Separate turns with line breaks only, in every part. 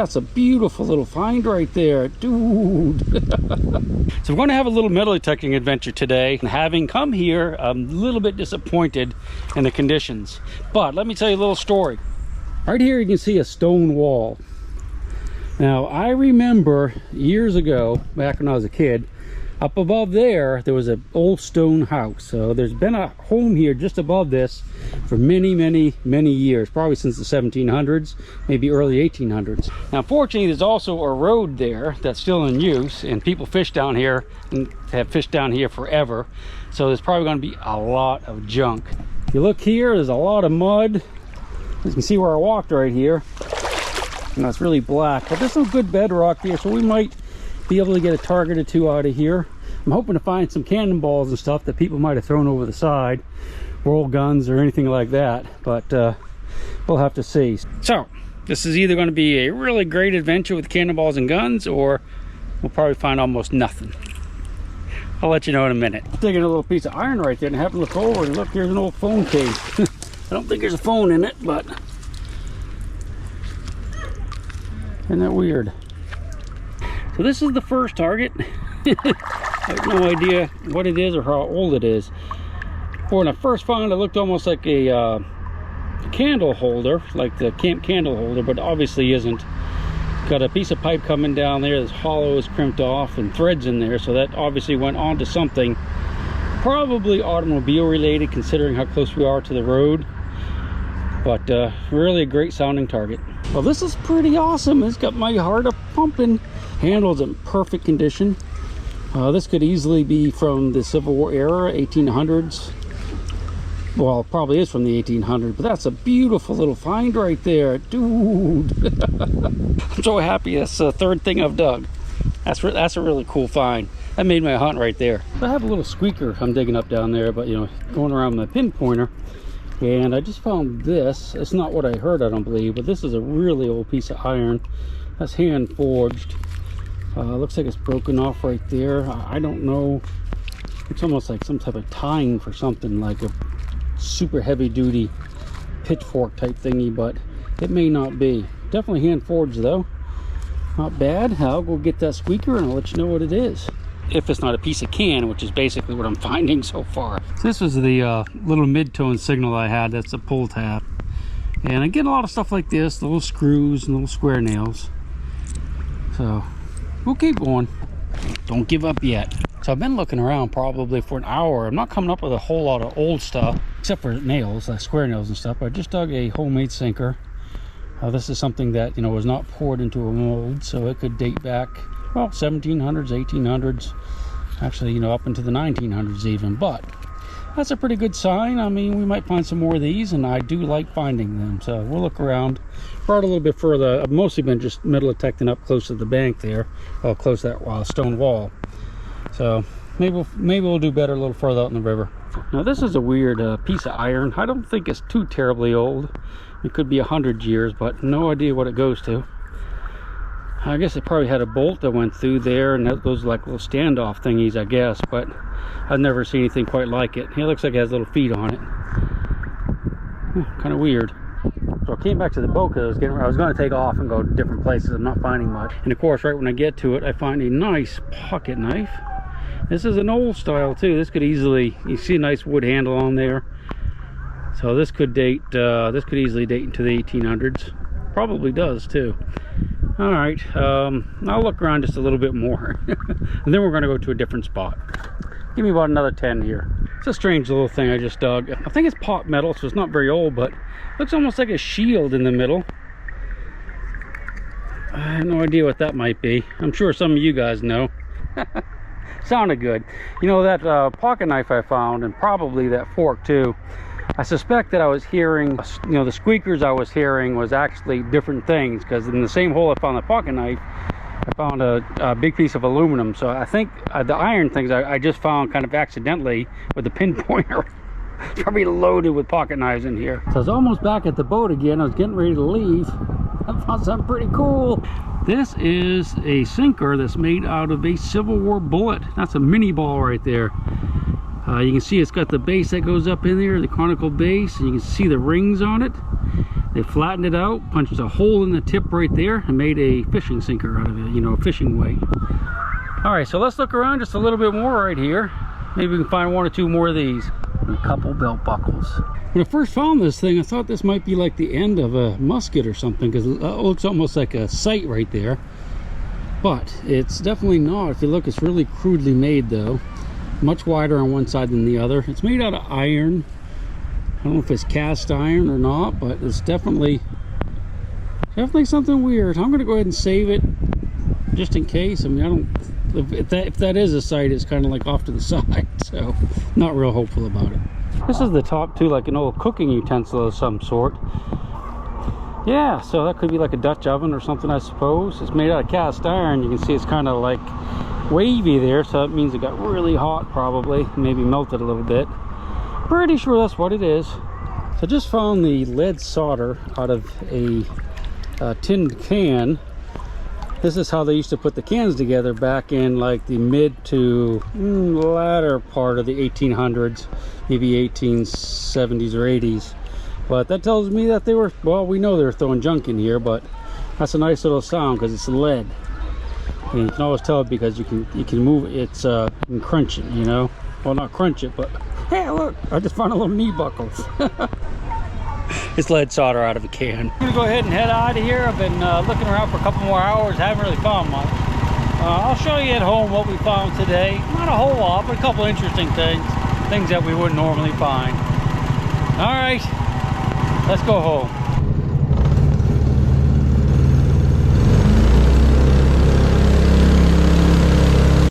That's a beautiful little find right there, dude. So we're going to have a little metal detecting adventure today. And having come here, I'm a little bit disappointed in the conditions. But let me tell you a little story. Right here you can see a stone wall. Now I remember years ago, back when I was a kid, up above there was an old stone house. So there's been a home here just above this for many years, probably since the 1700s, maybe early 1800s. Now fortunately there's also a road there that's still in use, and people fish down here and have fished down here forever. So there's probably going to be a lot of junk. If you look here, there's a lot of mud. You can see where I walked right here. You know, it's really black, but there's some good bedrock here, so we might be able to get a target or two out of here. I'm hoping to find some cannonballs and stuff that people might have thrown over the side, roll guns or anything like that, but we'll have to see. So this is either going to be a really great adventure with cannonballs and guns, or we'll probably find almost nothing. I'll let you know in a minute. Taking a little piece of iron right there and have a look over, and look, here's an old phone case. I don't think there's a phone in it, but isn't that weird? So this is the first target. I have no idea what it is or how old it is. When I first found it, looked almost like a candle holder, like the camp candle holder, but obviously isn't. Got a piece of pipe coming down there that's hollow, is crimped off, and threads in there, so that obviously went onto something probably automobile related, considering how close we are to the road. But really a great sounding target. Well, this is pretty awesome. It's got my heart a pumping. Handle's in perfect condition. This could easily be from the Civil War era, 1800s. Well, it probably is from the 1800s, but that's a beautiful little find right there, dude. I'm so happy. That's the third thing I've dug. That's a really cool find. That made my hunt right there. I have a little squeaker I'm digging up down there, but you know, going around my pinpointer. And I just found this. It's not what I heard, I don't believe, but this is a really old piece of iron. That's hand forged. Looks like it's broken off right there. I don't know. It's almost like some type of tying for something, like a super heavy duty pitchfork type thingy, but it may not be. Definitely hand forged though. Not bad. I'll go get that squeaker and I'll let you know what it is. If it's not a piece of can, which is basically what I'm finding so far. So this was the little mid-tone signal I had. That's a pull tab. And I get a lot of stuff like this, little screws and little square nails. So we'll keep going. Don't give up yet. So I've been looking around probably for an hour. I'm not coming up with a whole lot of old stuff, except for nails, like square nails and stuff. But I just dug a homemade sinker. This is something that, you know, was not poured into a mold, so it could date back, well, 1700s, 1800s, actually, you know, up into the 1900s even. But that's a pretty good sign. I mean, we might find some more of these, and I do like finding them. So we'll look around. Brought a little bit further. I've mostly been just metal detecting up close to the bank there, close to that stone wall. So maybe we'll do better a little further out in the river. Now this is a weird piece of iron. I don't think it's too terribly old. It could be 100 years, but no idea what it goes to. I guess it probably had a bolt that went through there, and those like little standoff thingies, I guess, but I've never seen anything quite like it. It looks like it has little feet on it. Kind of weird. So I came back to the boat because I was going to take off and go to different places. I'm not finding much. And of course, right when I get to it, I find a nice pocket knife. This is an old style too. This could easily, you see a nice wood handle on there. So this could date, this could easily date into the 1800s. Probably does too. All right, I'll look around just a little bit more. And then we're gonna go to a different spot. Give me about another 10 here. It's a strange little thing I just dug. I think it's pot metal, so it's not very old, but looks almost like a shield in the middle. I have no idea what that might be. I'm sure some of you guys know. Sounded good. You know, that pocket knife I found, and probably that fork too, I suspect that I was hearing, you know, the squeakers I was hearing was actually different things, because in the same hole I found the pocket knife, I found a big piece of aluminum. So I think the iron things I just found kind of accidentally with the pinpointer. Probably loaded with pocket knives in here. So I was almost back at the boat again. I was getting ready to leave. I found something pretty cool. This is a sinker that's made out of a Civil War bullet. That's a mini ball right there. You can see it's got the base that goes up in there, the conical base, and you can see the rings on it. They flattened it out, punched a hole in the tip right there, and made a fishing sinker out of it, you know, a fishing weight. All right, so let's look around just a little bit more right here. Maybe we can find one or two more of these. And a couple belt buckles. When I first found this thing, I thought this might be like the end of a musket or something, because it looks almost like a sight right there. But it's definitely not. If you look, it's really crudely made though. Much wider on one side than the other. It's made out of iron. I don't know if it's cast iron or not, but it's definitely something weird. I'm gonna go ahead and save it just in case. I mean, I don't, if that is a sight, it's kind of like off to the side, so not real hopeful about it. This is the top too, like an old cooking utensil of some sort. Yeah, so that could be like a Dutch oven or something, I suppose. It's made out of cast iron. You can see it's kind of like wavy there, so that means it got really hot probably, maybe melted a little bit. Pretty sure that's what it is. So I just found the lead solder out of a tin can. This is how they used to put the cans together back in like the mid to latter part of the 1800s, maybe 1870s or 80s. But that tells me that they were, well, we know they're throwing junk in here, but that's a nice little sound because it's lead. And you can always tell it because you can move it, it's you can crunch it, you know. Well, not crunch it, but hey, look, I just found a little knee buckle. It's lead solder out of a can. I'm gonna go ahead and head out of here. I've been looking around for a couple more hours, haven't really found much. I'll show you at home what we found today. Not a whole lot, but a couple interesting things that we wouldn't normally find. All right, let's go home.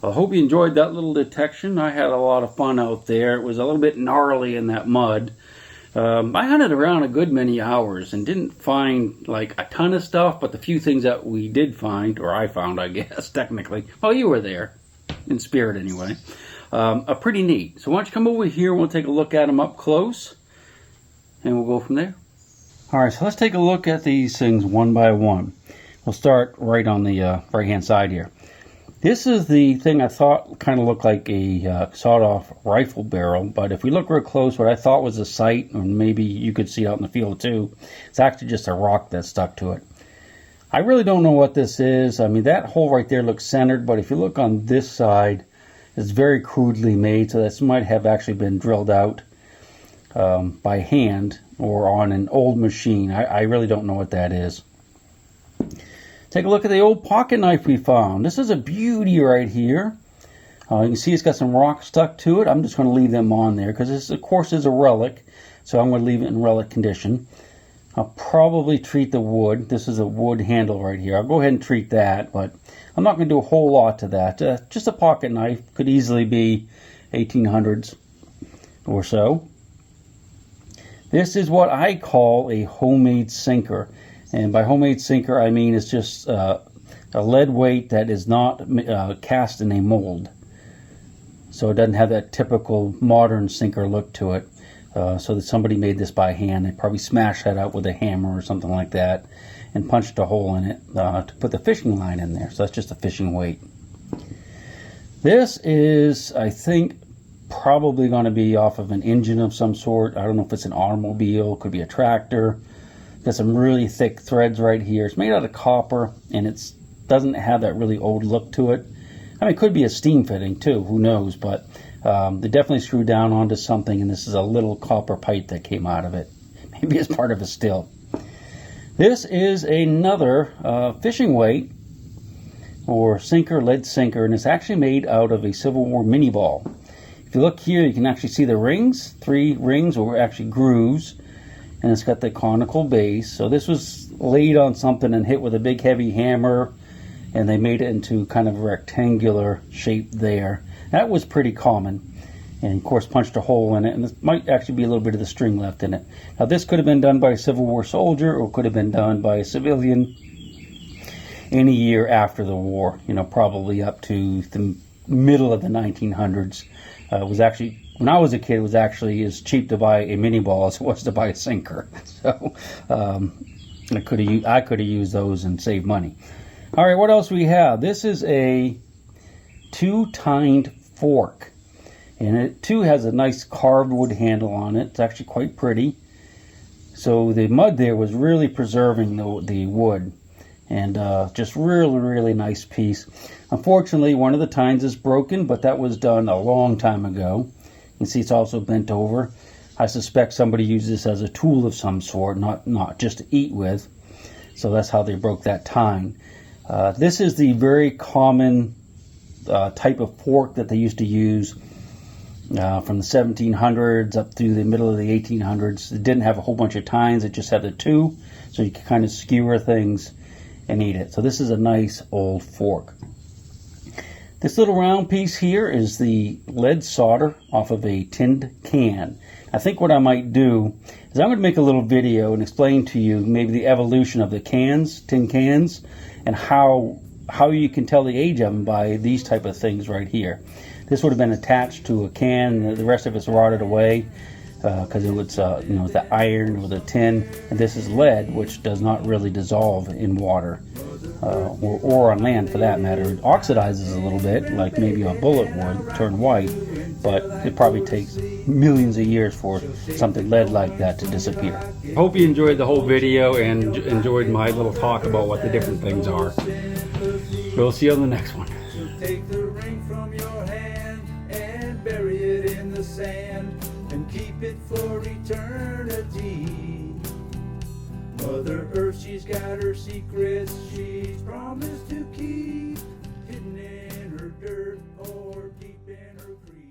I hope you enjoyed that little detection. I had a lot of fun out there. It was a little bit gnarly in that mud. I hunted around a good many hours and didn't find like a ton of stuff, but the few things that we did find, or I found, I guess, technically, well, you were there, in spirit anyway, are pretty neat. So why don't you come over here and we'll take a look at them up close, and we'll go from there. All right, so let's take a look at these things one by one. We'll start right on the right-hand side here. This is the thing I thought kind of looked like a sawed-off rifle barrel, but if we look real close, what I thought was a sight, or maybe you could see it out in the field too, it's actually just a rock that stuck to it. I really don't know what this is. I mean, that hole right there looks centered, but if you look on this side, it's very crudely made, so this might have actually been drilled out by hand or on an old machine. I really don't know what that is. Take a look at the old pocket knife we found. This is a beauty right here. You can see it's got some rocks stuck to it. I'm just going to leave them on there because this, of course, is a relic. So I'm going to leave it in relic condition. I'll probably treat the wood. This is a wood handle right here. I'll go ahead and treat that, but I'm not going to do a whole lot to that. Just a pocket knife. Could easily be 1800s or so. This is what I call a homemade sinker. And by homemade sinker, I mean it's just a lead weight that is not cast in a mold. So it doesn't have that typical modern sinker look to it. So that somebody made this by hand. They probably smashed that out with a hammer or something like that and punched a hole in it to put the fishing line in there. So that's just a fishing weight. This is, I think, probably going to be off of an engine of some sort. I don't know if it's an automobile, could be a tractor. Got some really thick threads right here. It's made out of copper, and it doesn't have that really old look to it. I mean, it could be a steam fitting too, who knows, but they definitely screwed down onto something, and this is a little copper pipe that came out of it. Maybe it's part of a still. This is another fishing weight, or sinker, lead sinker, and it's actually made out of a Civil War mini ball. If you look here, you can actually see the rings, 3 rings, or actually grooves. And it's got the conical base. So this was laid on something and hit with a big heavy hammer, and they made it into kind of a rectangular shape there. That was pretty common. And of course punched a hole in it, and there might actually be a little bit of the string left in it. Now this could have been done by a Civil War soldier, or could have been done by a civilian any year after the war, you know, probably up to the middle of the 1900s. It was actually, when I was a kid, it was actually as cheap to buy a mini ball as it was to buy a sinker. So I could have used those and saved money. All right, what else we have? This is a 2-tined fork, and it too has a nice carved wood handle on it. It's actually quite pretty. So the mud there was really preserving the wood, and just really nice piece. Unfortunately, one of the tines is broken, but that was done a long time ago. You can see it's also bent over. I suspect somebody used this as a tool of some sort, not just to eat with. So that's how they broke that tine. This is the very common type of fork that they used to use from the 1700s up through the middle of the 1800s. It didn't have a whole bunch of tines, it just had the two, so you could kind of skewer things and eat it. So this is a nice old fork. This little round piece here is the lead solder off of a tinned can. I think what I might do is I'm going to make a little video and explain to you maybe the evolution of the cans, tin cans, and how you can tell the age of them by these type of things right here. This would have been attached to a can, the rest of it's rotted away because it was the iron or the tin, and this is lead, which does not really dissolve in water or on land for that matter. It oxidizes a little bit, like maybe a bullet would turn white, but it probably takes millions of years for something lead like that to disappear. Hope you enjoyed the whole video and enjoyed my little talk about what the different things are. We'll see you on the next one.
Take the ring from your hand and bury it in the sand and keep it for eternity. Mother Earth, she's got her secrets she's promised to keep, hidden in her dirt or deep in her creek.